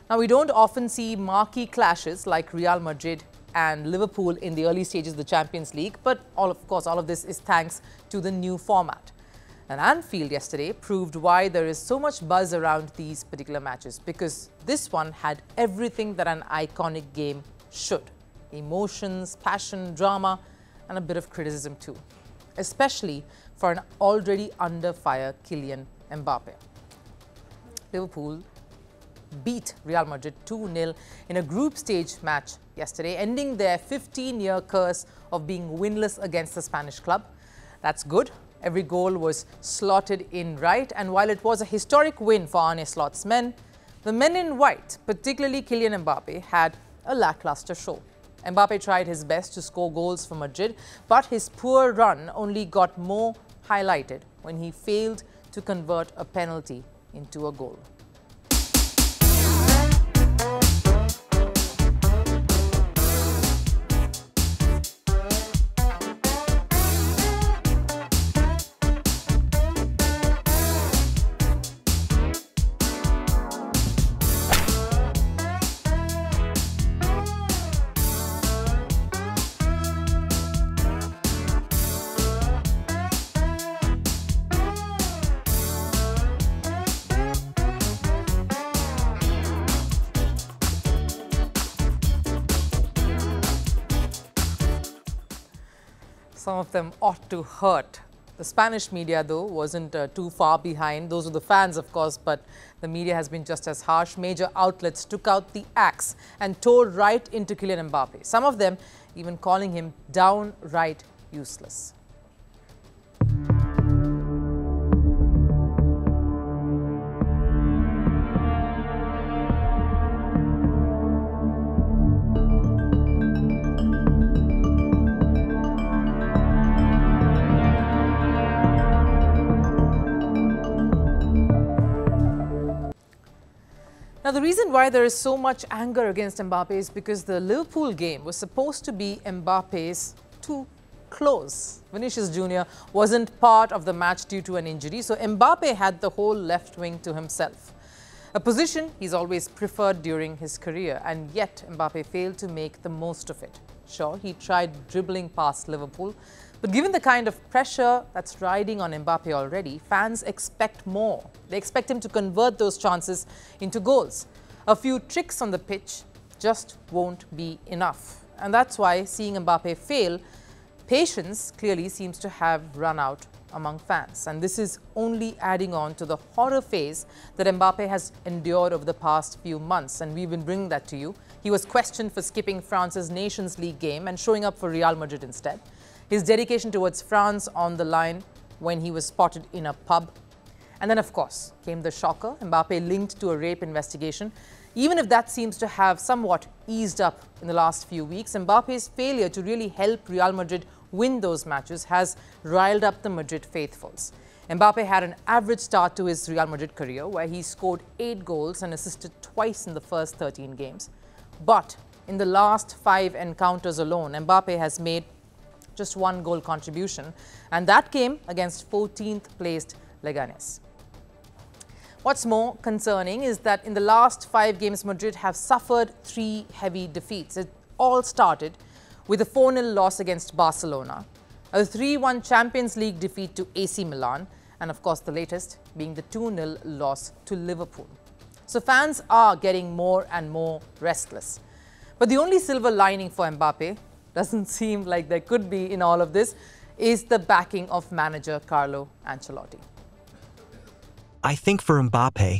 Now, we don't often see marquee clashes like Real Madrid and Liverpool in the early stages of the Champions League, but of course, all of this is thanks to the new format. And Anfield yesterday proved why there is so much buzz around these particular matches, because this one had everything that an iconic game should. Emotions, passion, drama, and a bit of criticism too, especially for an already under fire Kylian Mbappe. Liverpool beat Real Madrid 2-0 in a group stage match yesterday, ending their 15-year curse of being winless against the Spanish club. That's good. Every goal was slotted in right, and while it was a historic win for Arne Slot's men, the men in white, particularly Kylian Mbappe, had a lackluster show. Mbappe tried his best to score goals for Madrid, but his poor run only got more highlighted when he failed to convert a penalty into a goal. Some of them ought to hurt. The Spanish media, though, wasn't too far behind. Those were the fans, of course, but the media has been just as harsh. Major outlets took out the axe and tore right into Kylian Mbappe, some of them even calling him downright useless. Now, the reason why there is so much anger against Mbappe is because the Liverpool game was supposed to be Mbappe's too close. Vinicius Jr. wasn't part of the match due to an injury, so Mbappe had the whole left wing to himself, a position he's always preferred during his career, and yet Mbappe failed to make the most of it. Sure, he tried dribbling past Liverpool, but given the kind of pressure that's riding on Mbappe already, fans expect more. They expect him to convert those chances into goals. A few tricks on the pitch just won't be enough. And that's why seeing Mbappe fail, patience clearly seems to have run out among fans. And this is only adding on to the horror phase that Mbappe has endured over the past few months. And we've been bringing that to you. He was questioned for skipping France's Nations League game and showing up for Real Madrid instead. His dedication towards France on the line when he was spotted in a pub. And then, of course, came the shocker, Mbappe linked to a rape investigation. Even if that seems to have somewhat eased up in the last few weeks, Mbappe's failure to really help Real Madrid win those matches has riled up the Madrid faithfuls. Mbappe had an average start to his Real Madrid career, where he scored 8 goals and assisted twice in the first 13 games. But in the last 5 encounters alone, Mbappe has made just 1 goal contribution, and that came against 14th placed Leganes. What's more concerning is that in the last 5 games, Madrid have suffered 3 heavy defeats. It all started with a 4-0 loss against Barcelona, a 3-1 Champions League defeat to AC Milan, and of course the latest being the 2-0 loss to Liverpool. So fans are getting more and more restless. But the only silver lining for Mbappe, doesn't seem like there could be in all of this, is the backing of manager Carlo Ancelotti. I think for Mbappe,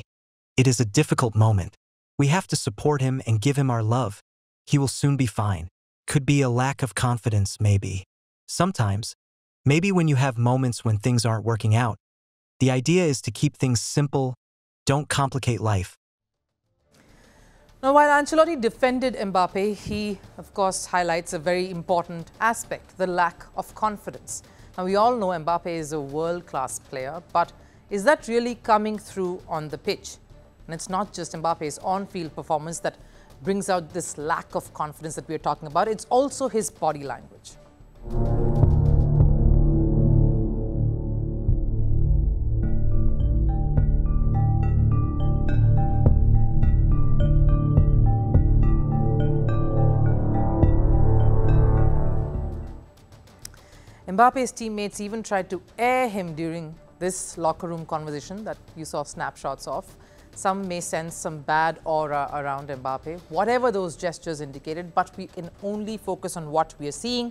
it is a difficult moment. We have to support him and give him our love. He will soon be fine. Could be a lack of confidence, maybe. Sometimes, maybe when you have moments when things aren't working out. The idea is to keep things simple, don't complicate life. Now, while Ancelotti defended Mbappe, he, of course, highlights a very important aspect, the lack of confidence. Now, we all know Mbappe is a world-class player, but is that really coming through on the pitch? And it's not just Mbappe's on-field performance that brings out this lack of confidence that we are talking about. It's also his body language. Mbappe's teammates even tried to air him during this locker room conversation that you saw snapshots of. Some may sense some bad aura around Mbappe, whatever those gestures indicated, but we can only focus on what we are seeing,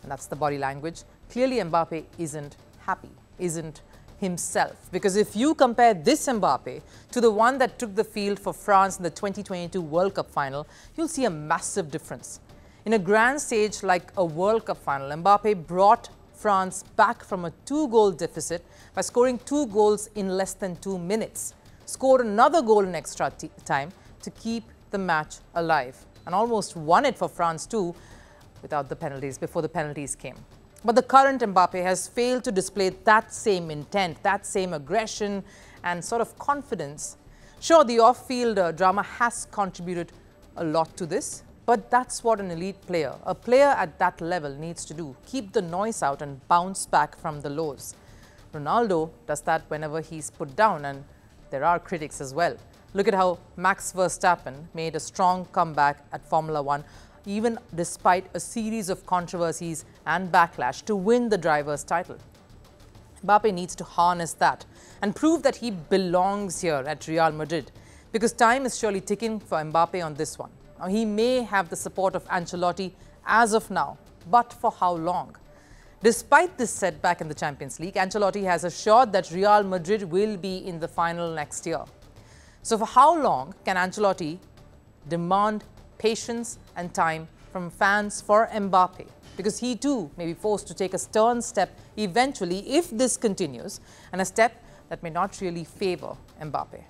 and that's the body language. Clearly, Mbappe isn't happy, isn't himself. Because if you compare this Mbappe to the one that took the field for France in the 2022 World Cup final, you'll see a massive difference. In a grand stage like a World Cup final, Mbappe brought France back from a 2-goal deficit by scoring 2 goals in less than 2 minutes, scored another goal in extra time to keep the match alive, and almost won it for France too without the penalties, before the penalties came. But the current Mbappe has failed to display that same intent, that same aggression and sort of confidence. Sure, the off-field drama has contributed a lot to this, but that's what an elite player, a player at that level, needs to do. Keep the noise out and bounce back from the lows. Ronaldo does that whenever he's put down, and there are critics as well. Look at how Max Verstappen made a strong comeback at Formula One, even despite a series of controversies and backlash, to win the driver's title. Mbappe needs to harness that and prove that he belongs here at Real Madrid, because time is surely ticking for Mbappe on this one. Now, he may have the support of Ancelotti as of now, but for how long? Despite this setback in the Champions League, Ancelotti has assured that Real Madrid will be in the final next year. So for how long can Ancelotti demand patience and time from fans for Mbappe? Because he too may be forced to take a stern step eventually if this continues, and a step that may not really favor Mbappe.